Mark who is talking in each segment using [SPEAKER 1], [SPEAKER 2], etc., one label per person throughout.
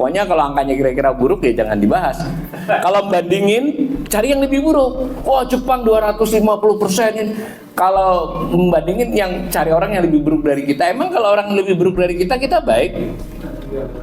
[SPEAKER 1] Pokoknya kalau angkanya kira-kira buruk ya jangan dibahas. Kalau bandingin, cari yang lebih buruk. Wah, Jepang 250%. Kalau membandingin yang cari orang yang lebih buruk dari kita, emang kalau orang lebih buruk dari kita baik?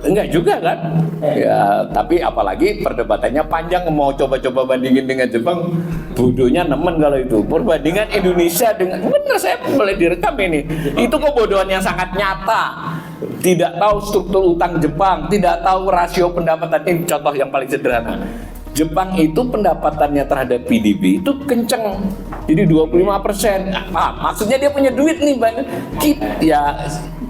[SPEAKER 1] Enggak juga kan? Ya, tapi apalagi perdebatannya panjang, mau coba-coba bandingin dengan Jepang, bodohnya nemen kalau itu. Perbandingan Indonesia dengan, bener saya boleh direkam ini. Itu kebodohan yang sangat nyata. Tidak tahu struktur utang Jepang, tidak tahu rasio pendapatan. Ini contoh yang paling sederhana. Jepang itu pendapatannya terhadap PDB itu kenceng, jadi 25%. Maksudnya dia punya duit nih,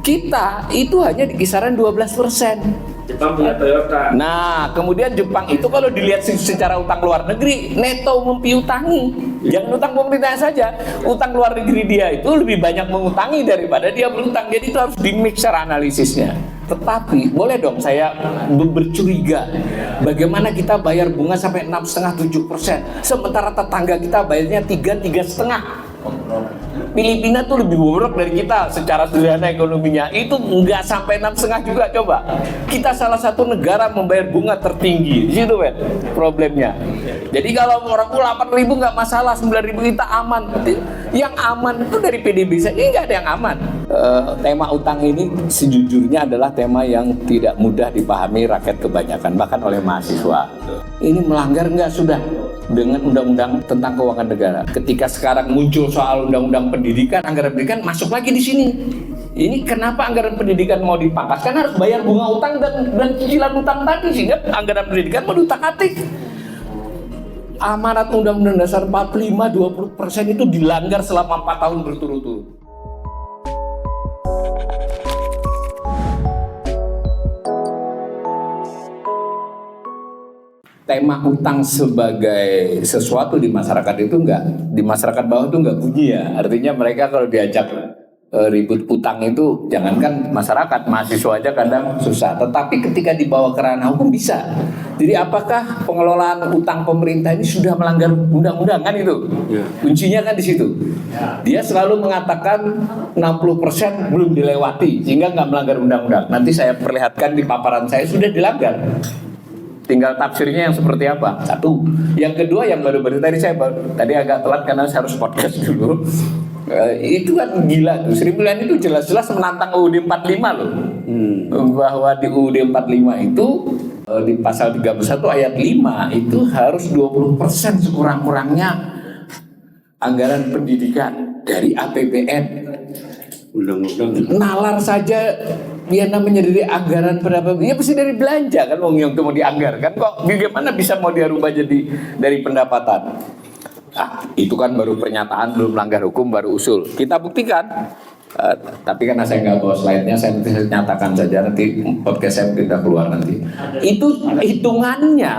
[SPEAKER 1] kita itu hanya di kisaran 12%.
[SPEAKER 2] Jepang punya Toyota.
[SPEAKER 1] Nah, kemudian Jepang itu kalau dilihat secara utang luar negeri, neto mempiutangi. Jangan utang pemerintah saja, utang luar negeri dia itu lebih banyak mengutangi daripada dia berutang. Jadi itu harus di-mix secara analisisnya. Tetapi boleh dong saya bercuriga, bagaimana kita bayar bunga sampai 6,5-7%, sementara tetangga kita bayarnya 3-3,5%. Filipina tuh lebih buruk dari kita secara sederhana ekonominya, itu nggak sampai 6,5 juga. Coba kita salah satu negara membayar bunga tertinggi di situ, problemnya. Jadi kalau orang 8.000 nggak masalah, 9.000 kita aman. Tapi yang aman itu dari PDB saja nggak ada yang aman. Tema utang ini sejujurnya adalah tema yang tidak mudah dipahami rakyat kebanyakan, bahkan oleh mahasiswa. Ini melanggar nggak sudah dengan undang-undang tentang keuangan negara. Ketika sekarang muncul soal undang-undang pendidikan, anggaran pendidikan masuk lagi di sini. Ini kenapa anggaran pendidikan mau dipangkas? Karena harus bayar bunga utang dan cicilan utang tadi, sehingga anggaran pendidikan mau diutak-atik. Amanat Undang-Undang Dasar 45, 20% itu dilanggar selama 4 tahun berturut-turut. Tema utang sebagai sesuatu di masyarakat itu di masyarakat bawah itu enggak bunyi ya. Artinya mereka kalau diajak ribut utang itu, jangankan masyarakat, mahasiswa aja kadang susah. Tetapi ketika dibawa ke ranah hukum bisa. Jadi apakah pengelolaan utang pemerintah ini sudah melanggar undang-undang, kan itu? Kuncinya kan di situ. Dia selalu mengatakan 60% belum dilewati sehingga nggak melanggar undang-undang. Nanti saya perlihatkan di paparan saya sudah dilanggar. Tinggal tafsirnya yang seperti apa. Satu. Yang kedua yang baru-baru tadi tadi agak telat karena saya harus podcast dulu. Itu kan gila tuh. Sri Mulyani itu jelas-jelas menantang UUD 45 loh. Bahwa di UUD 45 itu di pasal 31 ayat 5 itu harus 20% sekurang-kurangnya anggaran pendidikan dari APBN. Undang-undang nalar saja dia namanya dari anggaran berapa, ya pasti dari belanja kan, yang itu mau dianggarkan, kok bagaimana bisa mau dia rubah jadi dari pendapatan. Itu kan baru pernyataan, belum melanggar hukum, baru usul. Kita buktikan. Tapi karena saya nggak bawa slide-nya, saya nanti nyatakan saja, nanti podcast saya tidak keluar nanti. Itu hitungannya.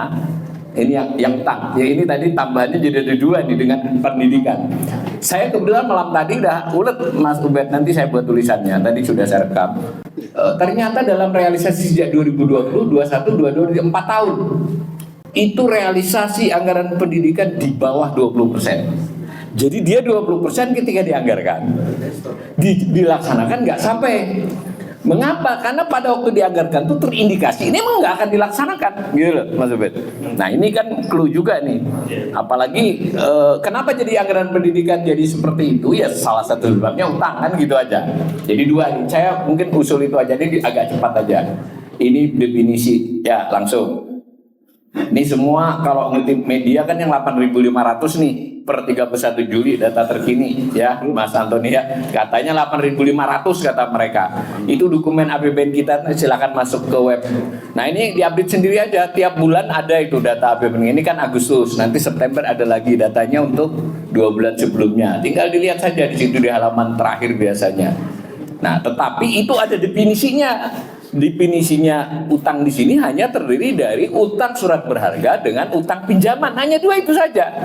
[SPEAKER 1] Ini yang ini tadi tambahannya jadi ada 2 nih dengan pendidikan. Saya kebetulan malam tadi udah ulet Mas Ubed, nanti saya buat tulisannya, tadi sudah saya rekam. Ternyata dalam realisasi sejak 2020, 21, 22, 4 tahun itu realisasi anggaran pendidikan di bawah 20%. Jadi dia 20% ketika dianggarkan, dilaksanakan nggak sampai. Mengapa? Karena pada waktu dianggarkan itu terindikasi ini emang nggak akan dilaksanakan, gitu loh, Mas Ubed. Nah ini kan clue juga nih. Apalagi kenapa jadi anggaran pendidikan jadi seperti itu? Ya salah satu sebabnya utang kan, gitu aja. Jadi 2 nih. Saya mungkin usul itu aja, ini agak cepat aja. Ini definisi ya langsung. Ini semua kalau ngutip media kan yang 8.500 nih per 31 Juli data terkini ya Mas Antoni ya, katanya 8.500 kata mereka. Itu dokumen APBN kita, silakan masuk ke web. Nah ini diupdate sendiri aja, tiap bulan ada itu data APBN. Ini kan Agustus, nanti September ada lagi datanya untuk 2 bulan sebelumnya. Tinggal dilihat saja di situ di halaman terakhir biasanya. Nah tetapi itu ada definisinya. Definisinya utang di sini hanya terdiri dari utang surat berharga dengan utang pinjaman, hanya 2 itu saja.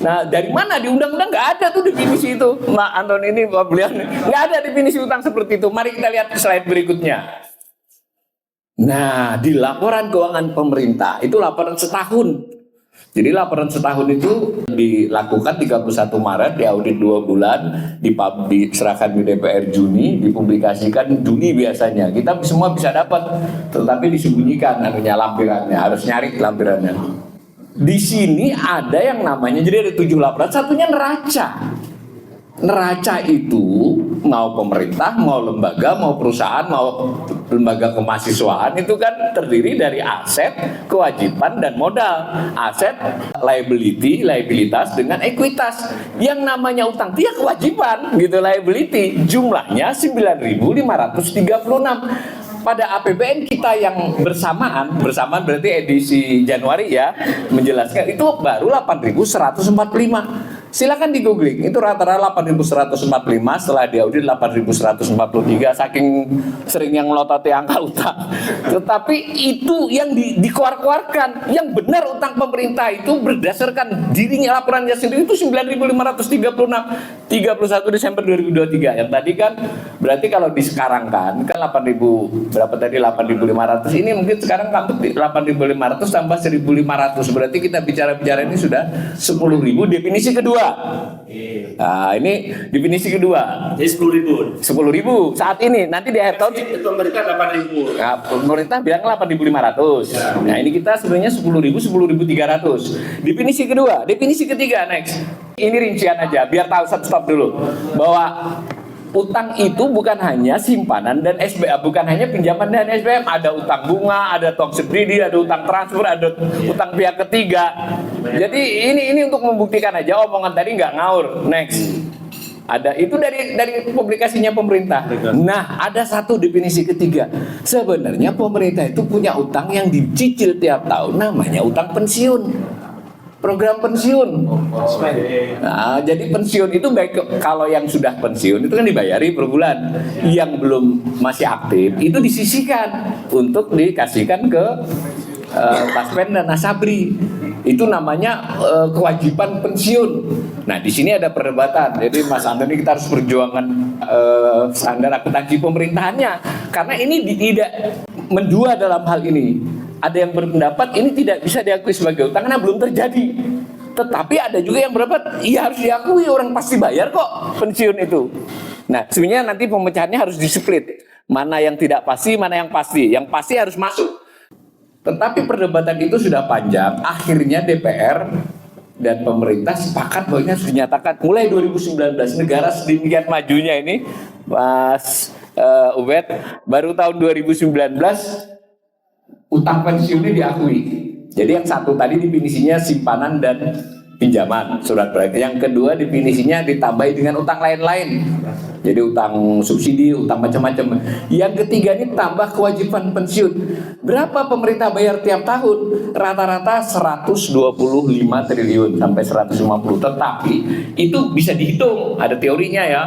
[SPEAKER 1] Nah dari mana di undang-undang nggak ada tuh definisi itu, Mbak Anton ini, Mbak Belian, nggak ada definisi utang seperti itu. Mari kita lihat slide berikutnya. Nah di laporan keuangan pemerintah itu laporan setahun Jadi laporan setahun itu dilakukan 31 Maret, diaudit 2 bulan, diserahkan di DPR Juni, dipublikasikan Juni biasanya. Kita semua bisa dapat, tetapi disembunyikan lampirannya, harus nyari lampirannya. Di sini ada yang namanya, jadi ada 7 laporan, satunya neraca. Neraca itu mau pemerintah, mau lembaga, mau perusahaan, mau lembaga kemahasiswaan itu kan terdiri dari aset, kewajiban, dan modal. Aset, liabilitas dengan ekuitas. Yang namanya utang dia kewajiban gitu, liability. Jumlahnya 9.536. Pada APBN kita yang bersamaan berarti edisi Januari ya, menjelaskan itu baru 8.145. Silakan di googling, itu rata-rata 8.145, setelah diaudit 8.143, saking sering yang melototi angka utang. Tetapi itu yang dikeluarkan, yang benar utang pemerintah itu berdasarkan dirinya, laporannya sendiri itu 9.536, 31 Desember 2023. Yang tadi kan berarti kalau disekarangkan kan 8.000 berapa tadi, 8.500, ini mungkin sekarang kampung 8.500 tambah 1.500, berarti kita bicara ini sudah 10.000. Definisi kedua. Nah, ini definisi kedua.
[SPEAKER 2] Jadi 10.000.
[SPEAKER 1] 10.000 saat ini, nanti di akhir tahun
[SPEAKER 2] pemerintah 8.000.
[SPEAKER 1] nah, pemerintah bilang 8.500. Ya. Nah, ini kita sebenarnya 10.000, 10.300. Definisi kedua, definisi ketiga next. Ini rincian aja biar tahu, stop dulu. Bahwa utang itu bukan hanya simpanan dan SBA, bukan hanya pinjaman dan SBM, ada utang bunga, ada utang subsidi, ada utang transfer, ada utang pihak ketiga. Jadi ini untuk membuktikan aja omongan tadi nggak ngaur. Next. Ada itu dari publikasinya pemerintah. Nah, ada satu definisi ketiga. Sebenarnya pemerintah itu punya utang yang dicicil tiap tahun, namanya utang pensiun. Program pensiun. Nah, jadi pensiun itu baik kalau yang sudah pensiun itu kan dibayari per bulan. Yang belum masih aktif itu disisihkan untuk dikasihkan ke Taspen dan Nasabri. Itu namanya kewajiban pensiun. Nah, di sini ada perdebatan. Jadi Mas Antoni, kita harus perjuangan standar akuntansi pemerintahannya, karena ini tidak mendua dalam hal ini. Ada yang berpendapat ini tidak bisa diakui sebagai utang karena belum terjadi. Tetapi ada juga yang berpendapat iya harus diakui, orang pasti bayar kok pensiun itu. Nah, sebenarnya nanti pemecahannya harus displit. Mana yang tidak pasti, mana yang pasti. Yang pasti harus masuk. Tetapi perdebatan itu sudah panjang. Akhirnya DPR dan pemerintah sepakat bahwa ini harus dinyatakan mulai 2019. Negara sedemikian majunya ini, Mas Ubed, baru tahun 2019 utang pensiunnya diakui. Jadi yang satu tadi definisinya simpanan dan pinjaman, surat berharga. Yang kedua definisinya ditambahi dengan utang lain-lain. Jadi utang subsidi, utang macam-macam. Yang ketiga ini tambah kewajiban pensiun. Berapa pemerintah bayar tiap tahun? Rata-rata 125 triliun sampai 150. Tetapi itu bisa dihitung, ada teorinya ya.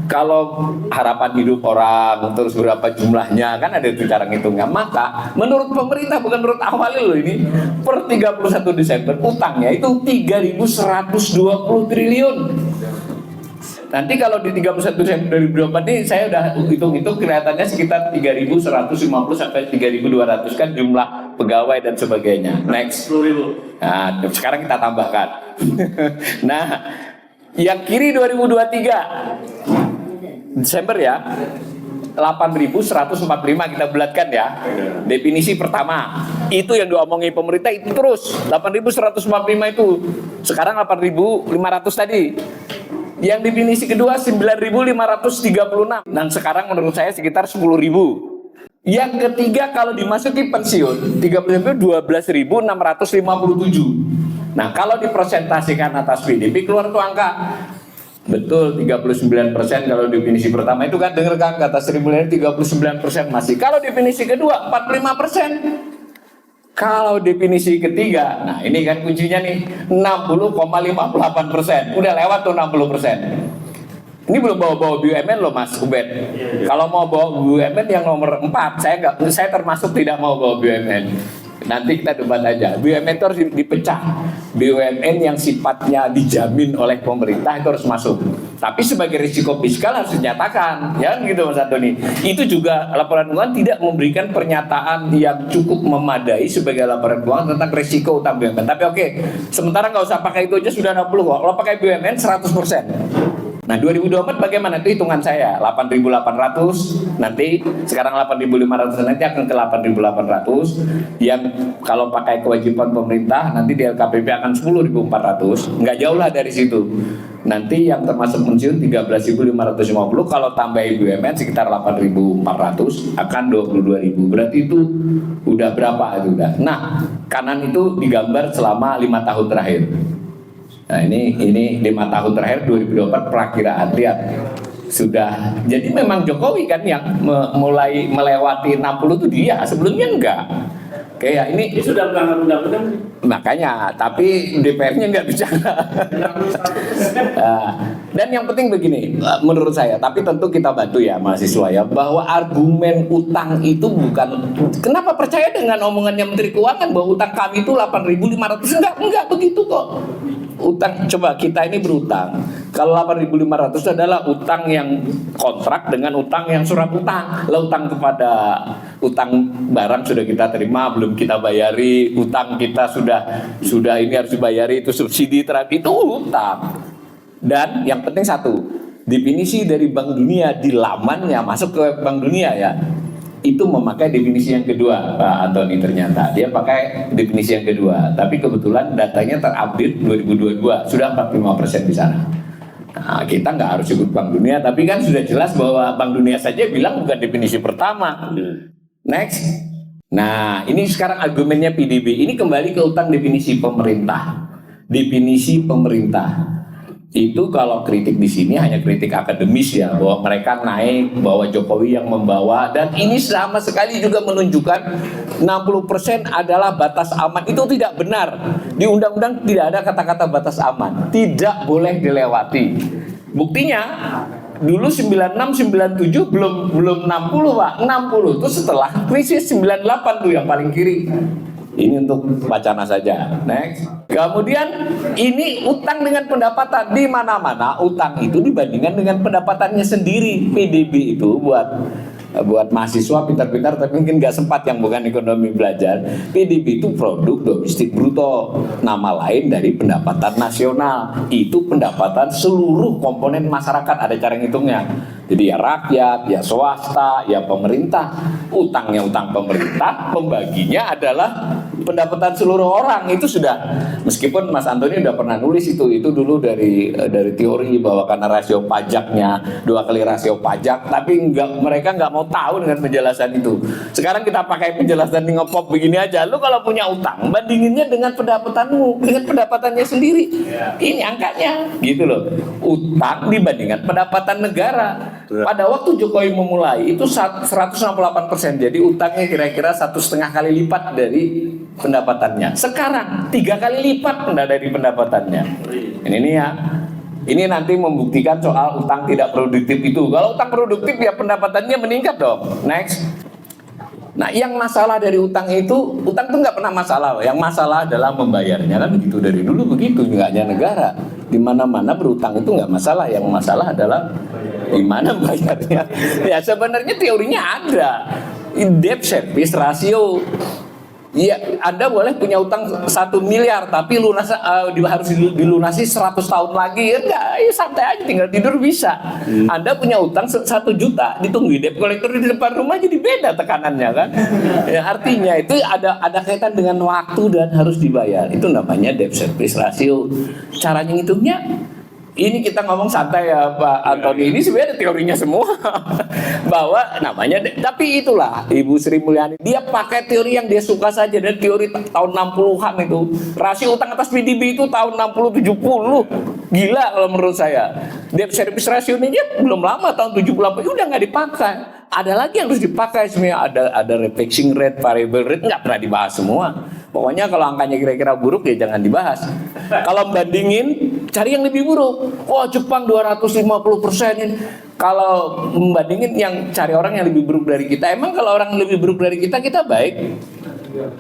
[SPEAKER 1] Kalau harapan hidup orang terus berapa jumlahnya, kan ada itu cara ngitungnya. Maka menurut pemerintah, bukan menurut awalnya loh ini, per 31 Desember utangnya itu 3.120 triliun. Nanti kalau di 31 Desember 2024 ini saya udah hitung-hitung kelihatannya sekitar 3.150 sampai 3.200 kan jumlah pegawai dan sebagainya. Next.
[SPEAKER 2] 10.000.
[SPEAKER 1] Nah, sekarang kita tambahkan. Nah, yang kiri 2023 Desember ya, 8.145 kita bulatkan ya. Definisi pertama itu yang diomongin pemerintah itu terus 8.145 itu. Sekarang 8.500 tadi. Yang definisi kedua 9.536. Dan sekarang menurut saya sekitar 10.000. Yang ketiga kalau dimasuki pensiun 12.657. Nah, kalau dipresentasikan atas PDB keluar tuh angka. Betul, 39% kalau definisi pertama itu kan, denger kan kata Sri Mulyani 39% masih. Kalau definisi kedua 45%. Kalau definisi ketiga, nah ini kan kuncinya nih 60,58%. Udah lewat tuh 60%. Ini belum bawa-bawa BUMN loh Mas Ubed. Kalau mau bawa BUMN yang nomor 4, saya termasuk tidak mau bawa BUMN. Nanti kita debat aja. BUMN itu harus dipecah. BUMN yang sifatnya dijamin oleh pemerintah itu harus masuk. Tapi sebagai risiko fiskal harus dinyatakan, ya gitu Mas Antoni. Itu juga laporan keuangan tidak memberikan pernyataan yang cukup memadai sebagai laporan keuangan tentang risiko utang BUMN. Tapi oke, sementara nggak usah pakai itu aja sudah 60 kok. Kalau pakai BUMN 100%. Nah 2024 bagaimana? Itu hitungan saya 8.800, nanti sekarang 8.500, nanti akan ke 8.800. Yang kalau pakai kewajiban pemerintah nanti di LKPP akan 10.400, nggak jauh lah dari situ. Nanti yang termasuk pensiun 13.550, kalau tambah BUMN sekitar 8.400 akan 22.000. Berarti itu udah berapa itu udah. Nah kanan itu digambar selama 5 tahun terakhir. Nah ini 5 tahun terakhir 2024 perakiraan, lihat sudah. Jadi memang Jokowi kan yang mulai melewati 60 itu dia, sebelumnya enggak. Kayak ini
[SPEAKER 2] sudah melanggar undang-undang.
[SPEAKER 1] Makanya, tapi DPR-nya nggak bicara. Dan yang penting begini, menurut saya, tapi tentu kita bantu ya mahasiswa ya, bahwa argumen utang itu bukan, kenapa percaya dengan omongannya Menteri Keuangan bahwa utang kami itu 8.500, enggak begitu kok. Utang, coba kita ini berutang. Kalau 8.500 adalah utang yang kontrak dengan utang yang surat utang. Lah utang kepada utang barang sudah kita terima, belum kita bayari, utang kita sudah ini harus dibayari, itu subsidi terapi, itu utang. Dan yang penting satu, definisi dari Bank Dunia di lamannya masuk ke Bank Dunia ya, itu memakai definisi yang kedua, Pak Antoni. Ternyata dia pakai definisi yang kedua, tapi kebetulan datanya terupdate 2022 sudah 45% di sana. Nah, kita nggak harus ikut Bank Dunia, tapi kan sudah jelas bahwa Bank Dunia saja bilang bukan definisi pertama. Next. Nah, ini sekarang argumennya PDB. Ini kembali ke utang definisi pemerintah. Definisi pemerintah. Itu kalau kritik di sini hanya kritik akademis ya, bahwa mereka naik, bahwa Jokowi yang membawa, dan ini sama sekali juga menunjukkan 60% adalah batas aman. Itu tidak benar. Di undang-undang tidak ada kata-kata batas aman, tidak boleh dilewati. Buktinya dulu 96 97 belum 60 Pak. 60 itu setelah krisis 98 tuh yang paling kiri. Ini untuk wacana saja. Next. Kemudian ini utang dengan pendapatan, di mana-mana utang itu dibandingkan dengan pendapatannya sendiri. PDB itu buat mahasiswa pintar-pintar tapi mungkin nggak sempat yang bukan ekonomi belajar. PDB itu produk domestik bruto, nama lain dari pendapatan nasional. Itu pendapatan seluruh komponen masyarakat, ada cara ngitungnya. Jadi ya rakyat, ya swasta, ya pemerintah. Utangnya utang pemerintah, pembaginya adalah pendapatan seluruh orang. Itu sudah, meskipun Mas Antoni udah pernah nulis itu dulu dari teori bahwa karena rasio pajaknya 2 kali rasio pajak, tapi mereka nggak mau tahu dengan penjelasan itu. Sekarang kita pakai penjelasan di ngepop begini aja. Lu kalau punya utang, bandinginnya dengan pendapatanmu, dengan pendapatannya sendiri. Ini angkanya, gitu loh. Utang dibandingkan pendapatan negara. Pada waktu Jokowi memulai itu 168%. Jadi utangnya kira-kira 1,5 kali lipat dari pendapatannya. Sekarang 3 kali lipat dari pendapatannya. Ini ya. Ini nanti membuktikan soal utang tidak produktif itu. Kalau utang produktif ya pendapatannya meningkat dong. Next. Nah, yang masalah dari utang itu nggak pernah masalah. Yang masalah adalah membayarnya, kan begitu dari dulu begitu, nggak hanya negara. Di mana-mana berutang itu nggak masalah. Yang masalah adalah gimana bayarnya. Ya sebenarnya teorinya ada. Debt service ratio. Iya, Anda boleh punya utang 1 miliar, tapi harus dilunasi 100 tahun lagi. Enggak, ya santai aja, tinggal tidur bisa. Anda punya utang 1 juta, ditunggu debt collector di depan rumah, jadi beda tekanannya kan. Ya, artinya itu ada kaitan dengan waktu dan harus dibayar. Itu namanya debt service ratio. Caranya ngitungnya, ini kita ngomong santai ya Pak Antoni, ini sebenarnya ada teorinya semua. Bahwa namanya, tapi itulah Ibu Sri Mulyani, dia pakai teori yang dia suka saja. Dan teori tahun 60-an itu, rasio utang atas PDB itu tahun 60-70. Gila kalau menurut saya. Debt service ratio ini dia belum lama, tahun 70-80 udah nggak dipakai. Ada lagi yang harus dipakai sebenarnya, ada refixing rate, variable rate, nggak pernah dibahas semua. Pokoknya kalau angkanya kira-kira buruk ya jangan dibahas. Kalau bandingin, cari yang lebih buruk. Wah, Jepang 250%. Kalau membandingin yang cari orang yang lebih buruk dari kita, emang kalau orang lebih buruk dari kita baik?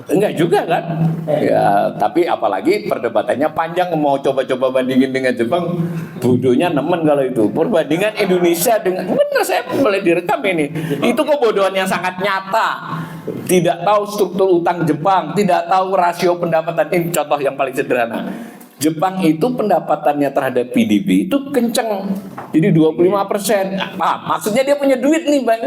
[SPEAKER 1] Enggak juga kan? Ya, tapi apalagi perdebatannya panjang, mau coba-coba bandingin dengan Jepang, bodohnya nemen kalau itu. Perbandingan Indonesia dengan, bener saya boleh direkam ini. Itu kebodohan yang sangat nyata. Tidak tahu struktur utang Jepang, tidak tahu rasio pendapatan. Ini contoh yang paling sederhana. Jepang itu pendapatannya terhadap PDB itu kenceng, jadi 25%. Maksudnya dia punya duit nih bang.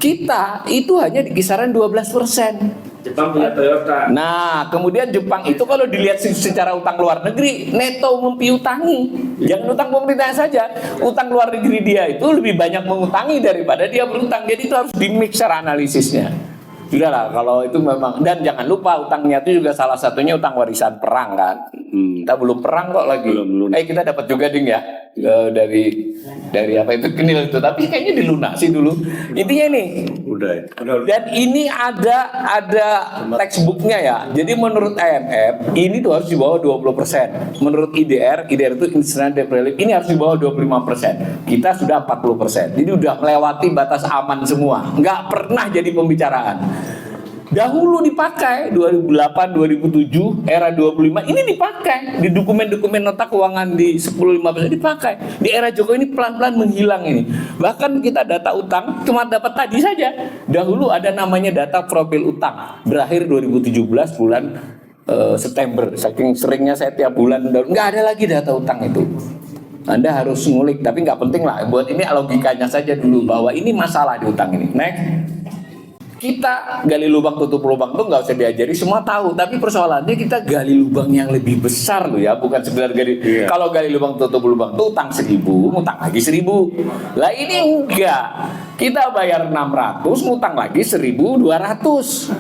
[SPEAKER 1] Kita itu hanya di kisaran 12%.
[SPEAKER 2] Jepang punya Toyota.
[SPEAKER 1] Nah, kemudian Jepang itu kalau dilihat secara utang luar negeri, neto mempiutangi. Jangan utang pemerintah saja, utang luar negeri dia itu lebih banyak mengutangi daripada dia berutang. Jadi itu harus di-mix secara analisisnya. Sudahlah, kalau itu memang, dan jangan lupa utangnya itu juga salah satunya utang warisan perang kan. Kita belum perang kok lagi.
[SPEAKER 2] Belum.
[SPEAKER 1] Kita dapat juga ding ya dari apa itu kenil itu, tapi kayaknya dilunasi dulu. Intinya nih.
[SPEAKER 2] Udah.
[SPEAKER 1] Dan ini ada textbooknya ya. Jadi menurut IMF ini tuh harus di bawah 20%. Menurut IDR itu International Development, ini harus di bawah 25%. Kita sudah 40%. Jadi udah melewati batas aman semua. Nggak pernah jadi pembicaraan. Dahulu dipakai 2008, 2007, era 25 ini dipakai di dokumen-dokumen nota keuangan di 10-15 dipakai. Di era Jokowi ini pelan-pelan menghilang ini. Bahkan kita data utang cuma dapat tadi saja. Dahulu ada namanya data profil utang. Berakhir 2017 bulan September. Saking seringnya saya tiap bulan nggak ada lagi data utang itu. Anda harus ngulik, tapi nggak penting lah. Buat ini logikanya saja dulu bahwa ini masalah di utang ini. Next. Kita gali lubang tutup lubang tuh nggak usah diajari, semua tahu. Tapi persoalannya kita gali lubang yang lebih besar loh ya, bukan sekedar gali. Kalau gali lubang tutup lubang tuh utang 1.000, utang lagi 1.000. Lah ini enggak. Kita bayar 600, utang lagi 1.200.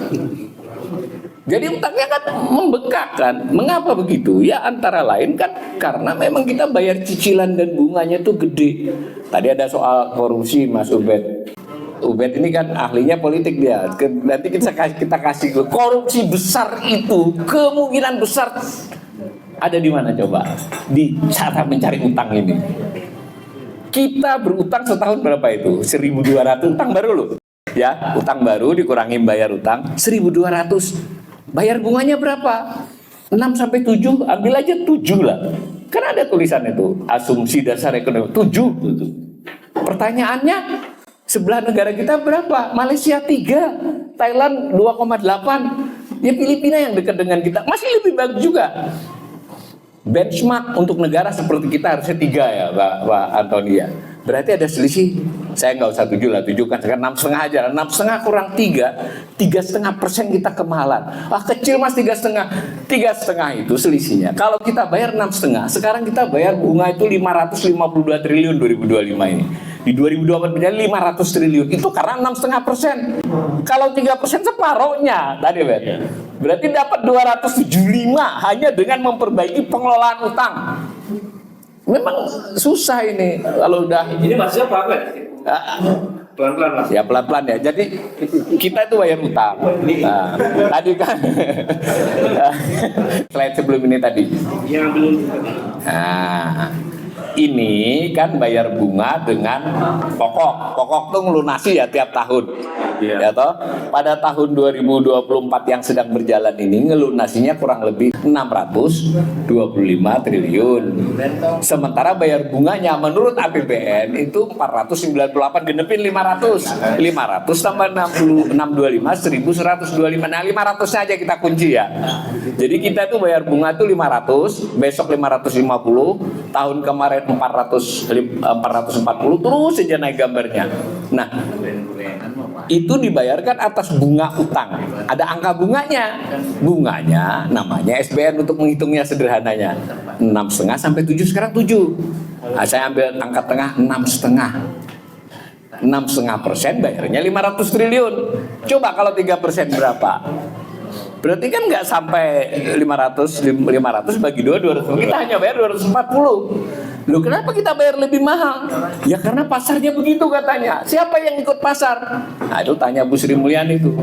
[SPEAKER 1] Jadi utangnya kan membengkak kan. Mengapa begitu? Ya antara lain kan karena memang kita bayar cicilan dan bunganya tuh gede. Tadi ada soal korupsi Mas Ubed ini kan ahlinya politik dia. Nanti kita kasih korupsi besar itu kemungkinan besar ada di mana coba? Di cara mencari utang ini. Kita berutang setahun berapa itu? 1.200 utang baru loh. Ya, utang baru dikurangi bayar utang 1.200. Bayar bunganya berapa? 6 sampai 7, ambil aja 7 lah. Kan ada tulisan itu, asumsi dasar ekonomi 7. Pertanyaannya, sebelah negara kita berapa? Malaysia 3, Thailand 2,8. Ya Filipina yang dekat dengan kita masih lebih bagus juga. Benchmark untuk negara seperti kita harusnya 3 ya Pak Antonia. Berarti ada selisih. Saya nggak usah 7 lah, 7 kan sekarang 6,5 aja. 6,5 kurang 3, 3,5% kita kemahalan. Kecil mas 3,5. 3,5 itu selisihnya. Kalau kita bayar 6,5, sekarang kita bayar bunga itu 552 triliun 2025 ini. Di 2024 menjadi 500 triliun. Itu karena 6,5%. Kalau 3% separohnya tadi berarti dapat 275 hanya dengan memperbaiki pengelolaan utang. Memang susah ini kalau udah.
[SPEAKER 2] Ini maksudnya apa kan? Pelan-pelan mas.
[SPEAKER 1] Ya pelan-pelan ya. Jadi kita itu bayar utang. Nah, tadi kan slide sebelum ini tadi.
[SPEAKER 2] Yang belum.
[SPEAKER 1] Nah, ini kan bayar bunga dengan pokok. Pokok tuh ngelunasi ya tiap tahun. Ya toh, pada tahun 2024 yang sedang berjalan ini ngelunasinya kurang lebih 625 triliun. Sementara bayar bunganya menurut APBN itu 498, genepin 500. 500 tambah 625 1125. Nah, 500 saja kita kunci ya. Jadi kita itu bayar bunga itu 500, besok 550, tahun kemarin 440 terus saja naik gambarnya. Nah, itu dibayarkan atas bunga utang. Ada angka bunganya. Bunganya namanya SBN untuk menghitungnya sederhananya. 6,5 sampai 7, sekarang 7. Nah, saya ambil angka tengah 6,5. 6,5% bayarnya 500 triliun. Coba kalau 3% berapa? Berarti kan nggak sampai 500 bagi 200. Kita hanya bayar 240. Loh kenapa kita bayar lebih mahal? Ya karena pasarnya begitu katanya. Siapa yang ikut pasar? Nah itu tanya Bu Sri Mulyani itu.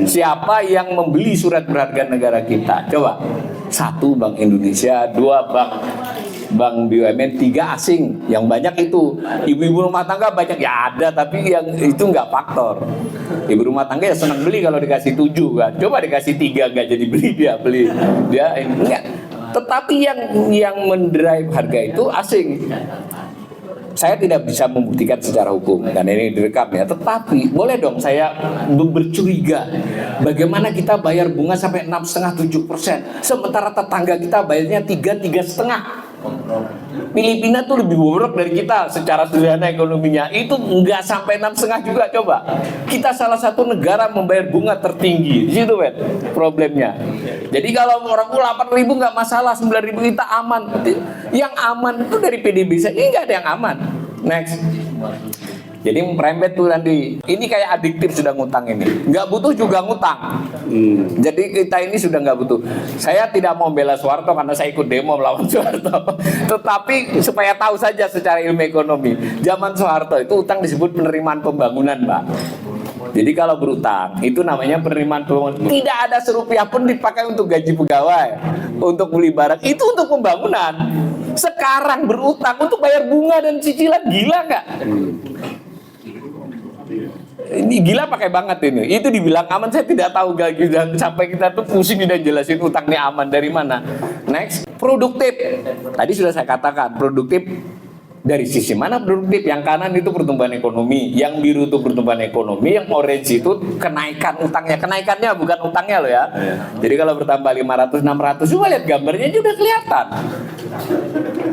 [SPEAKER 1] Siapa yang membeli surat berharga negara kita? Coba. 1 Bank Indonesia, 2 Bank bank BUMN 3 asing, yang banyak itu ibu-ibu rumah tangga banyak ya ada, tapi yang itu nggak faktor. Ibu rumah tangga ya senang beli kalau dikasih 7 kan, coba dikasih 3 nggak jadi beli, dia enggak. Tetapi yang mendrive harga itu asing. Saya tidak bisa membuktikan secara hukum karena ini direkam ya, tetapi boleh dong saya bercuriga bagaimana kita bayar bunga sampai 6,5-7%, sementara tetangga kita bayarnya 3-3,5%. Filipina tuh lebih bobrok dari kita secara sederhana ekonominya, itu nggak sampai 6,5 juga. Coba kita salah satu negara membayar bunga tertinggi di situ, Ben, problemnya. Jadi kalau orang 8.000 nggak masalah, 9.000 kita aman. Yang aman itu dari PDB saja, ini nggak ada yang aman. Next. Jadi merembet tuh nanti. Ini kayak adiktif sudah ngutang ini. Nggak butuh juga ngutang. Jadi kita ini sudah nggak butuh. Saya tidak mau bela Soeharto karena saya ikut demo melawan Soeharto. Tetapi supaya tahu saja secara ilmu ekonomi. Zaman Soeharto itu utang disebut penerimaan pembangunan, Pak. Jadi kalau berutang itu namanya penerimaan pembangunan. Tidak ada serupiah pun dipakai untuk gaji pegawai, untuk beli barang. Itu untuk pembangunan. Sekarang berutang untuk bayar bunga dan cicilan, gila nggak? Ini gila pakai banget ini. Itu dibilang aman, saya tidak tahu gaji dan sampai kita tuh pusing dan jelasin utangnya aman dari mana. Next, produktif. Tadi sudah saya katakan produktif. Dari sisi mana produktif? Yang kanan itu pertumbuhan ekonomi, yang biru itu pertumbuhan ekonomi, yang orange itu kenaikan utangnya. Kenaikannya bukan utangnya loh ya. Jadi kalau bertambah 500-600, coba lihat gambarnya aja udah kelihatan.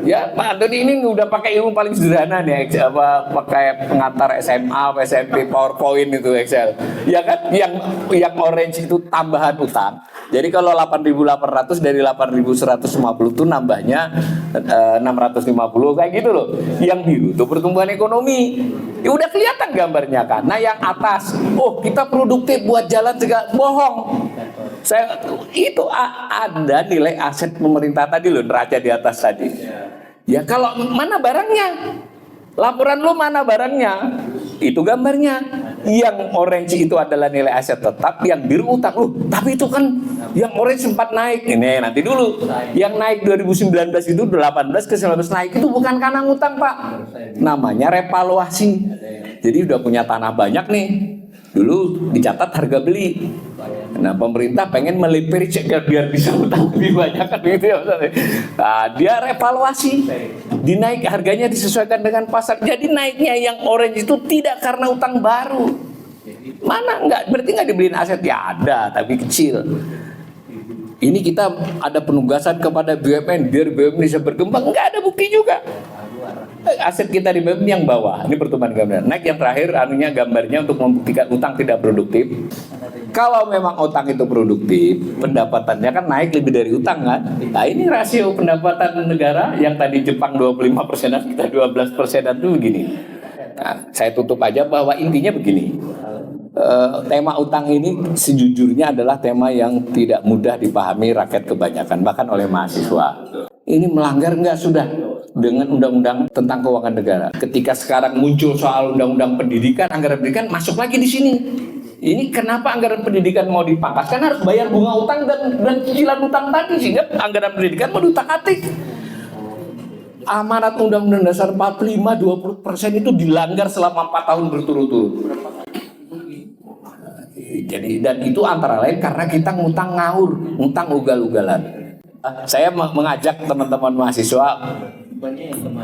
[SPEAKER 1] Ya, Pak Antoni ini udah pakai ilmu paling sederhana nih, pakai pengantar SMA, SMP, PowerPoint itu Excel. Ya kan, yang orange itu tambahan utang. Jadi kalau 8.800 dari 8.150 itu nambahnya 650 kayak gitu loh. Yang biru itu pertumbuhan ekonomi. Ya udah kelihatan gambarnya kan. Nah yang atas, oh kita produktif buat jalan segala, bohong. Saya itu ada nilai aset pemerintah tadi loh, neraca di atas tadi. Ya kalau mana barangnya? Laporan lu mana barangnya? Itu gambarnya. Yang orange itu adalah nilai aset tetap, yang biru utang. Tapi itu kan yang orange sempat naik. Ini nanti dulu. Yang naik 2019 itu 18 ke 19 naik itu bukan karena ngutang, Pak. Namanya revaluasi. Jadi udah punya tanah banyak nih. Dulu dicatat harga beli. Nah pemerintah pengen meleverage biar bisa utang lebih banyak kan gitu ya. Nah, dia revaluasi, dinaik harganya disesuaikan dengan pasar. Jadi naiknya yang orange itu tidak karena utang baru. Mana enggak? Berarti nggak dibeliin aset ya ada, tapi kecil. Ini kita ada penugasan kepada BUMN biar BUMN bisa berkembang. Nggak ada bukti juga. Aset kita di BUMN yang bawah. Ini pertumbuhan gambar. Naik yang terakhir, gambarnya untuk membuktikan utang tidak produktif. Kalau memang utang itu produktif, pendapatannya kan naik lebih dari utang kan. Nah ini rasio pendapatan negara yang tadi Jepang 25%, kita 12% itu begini. Nah, saya tutup aja bahwa intinya begini. Tema utang ini sejujurnya adalah tema yang tidak mudah dipahami rakyat kebanyakan, bahkan oleh mahasiswa. Ini melanggar nggak sudah dengan undang-undang tentang keuangan negara. Ketika sekarang muncul soal undang-undang pendidikan, anggaran pendidikan masuk lagi di sini. Ini kenapa anggaran pendidikan mau dipangkas? Kan harus bayar bunga utang dan cicilan utang tadi, sehingga anggaran pendidikan mau diutak-atik. Amanat Undang-Undang Dasar 45 20% itu dilanggar selama 4 tahun berturut-turut. Jadi dan itu antara lain karena kita ngutang ngawur, ngutang ugal-ugalan. Saya mengajak teman-teman mahasiswa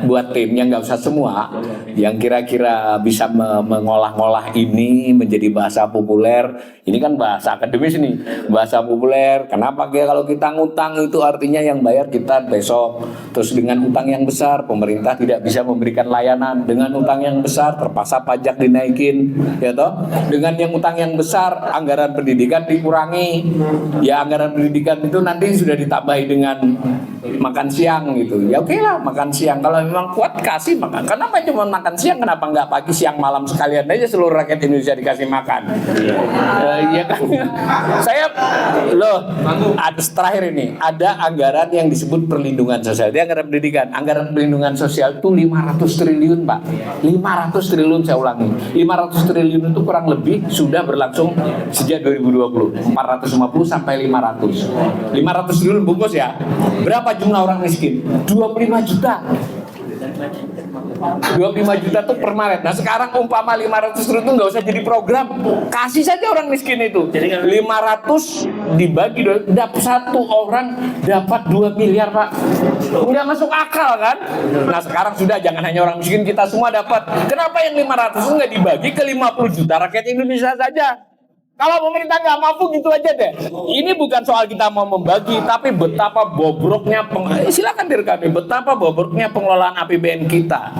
[SPEAKER 1] buat timnya, nggak usah semua, yang kira-kira bisa mengolah-ngolah ini menjadi bahasa populer. Ini kan bahasa akademis nih, bahasa populer. Kenapa kalau kita ngutang itu artinya yang bayar kita besok. Terus dengan utang yang besar pemerintah tidak bisa memberikan layanan. Dengan utang yang besar terpaksa pajak dinaikin, ya toh. Dengan yang utang yang besar anggaran pendidikan dikurangi. Ya anggaran pendidikan itu nanti sudah ditambahi dengan makan siang gitu. Ya oke lah makan siang, kalau memang kuat kasih makan. Kenapa cuma makan siang? Kenapa nggak pagi siang malam sekalian aja seluruh rakyat Indonesia dikasih makan? Ya kan? Loh, ada terakhir ini, ada anggaran yang disebut perlindungan sosial. Dia anggaran pendidikan. Anggaran perlindungan sosial itu 500 triliun, Pak. 500 triliun, saya ulangi. 500 triliun itu kurang lebih sudah berlangsung sejak 2020. 450 sampai 500. 500 triliun bungkus ya. Berapa jumlah orang miskin? 25 juta. 25 juta tuh per Maret. Nah sekarang umpama 500 triliun itu nggak usah jadi program, kasih saja orang miskin itu. 500 dibagi dapat satu orang dapat 2 miliar, Pak. Nggak masuk akal kan? Nah sekarang sudah, jangan hanya orang miskin, kita semua dapat. Kenapa yang 500 itu nggak dibagi ke 50 juta rakyat Indonesia saja? Kalau pemerintah nggak mampu gitu aja deh. Ini bukan soal kita mau membagi, tapi betapa bobroknya silakan direkami, betapa bobroknya pengelolaan APBN kita.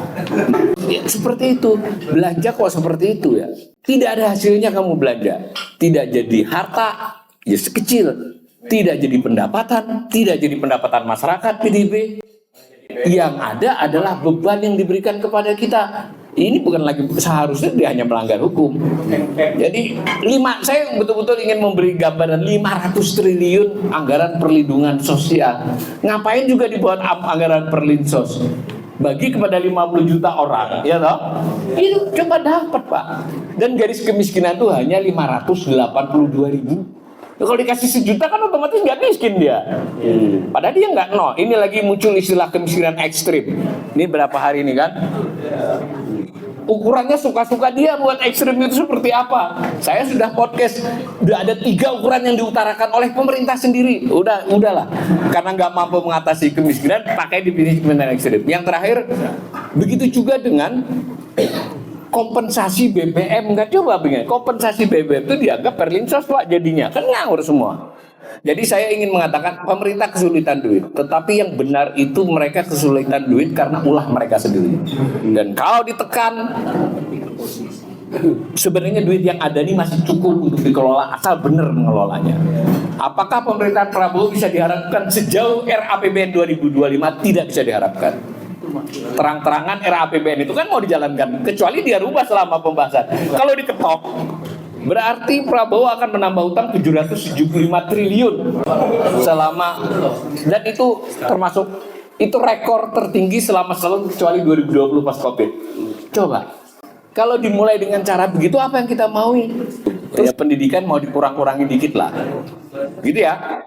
[SPEAKER 1] Ya, seperti itu, belanja kok seperti itu ya. Tidak ada hasilnya kamu belanja, tidak jadi harta, ya sekecil, tidak jadi pendapatan, tidak jadi pendapatan masyarakat PDB. Yang ada adalah beban yang diberikan kepada kita. Ini bukan lagi seharusnya dia hanya melanggar hukum. Jadi saya betul-betul ingin memberi gambaran 500 triliun anggaran perlindungan sosial. Ngapain juga dibuat anggaran perlinsos? Bagi kepada 50 juta orang, ya toh? Itu coba dapat, Pak. Dan garis kemiskinan itu hanya 582.000. Kalau dikasih 1 juta kan otomatis nggak miskin dia. Padahal dia nggak nol. Ini lagi muncul istilah kemiskinan ekstrim. Ini berapa hari ini kan? Ukurannya suka-suka dia buat ekstrim itu seperti apa. Saya sudah podcast, udah ada 3 ukuran yang diutarakan oleh pemerintah sendiri. Udahlah. Karena nggak mampu mengatasi kemiskinan, pakai definisi kemiskinan ekstrim. Yang terakhir, begitu juga dengan kompensasi BBM. Nggak coba begini, kompensasi BBM itu dianggap perlinsos, Pak, jadinya kan ngawur semua. Jadi saya ingin mengatakan pemerintah kesulitan duit, tetapi yang benar itu mereka kesulitan duit karena ulah mereka sendiri. Dan kalau ditekan, sebenarnya duit yang ada ini masih cukup untuk dikelola asal benar mengelolanya. Apakah pemerintahan Prabowo bisa diharapkan sejauh RAPBN 2025? Tidak bisa diharapkan. Terang-terangan RAPBN itu kan mau dijalankan, kecuali dia rubah selama pembahasan. Kalau diketok, berarti Prabowo akan menambah utang 775 triliun selama, dan itu termasuk itu rekor tertinggi selama setahun kecuali 2020 pas Covid. Coba kalau dimulai dengan cara begitu, apa yang kita maui? Terus pendidikan mau dikurang-kurangi dikit lah, gitu ya.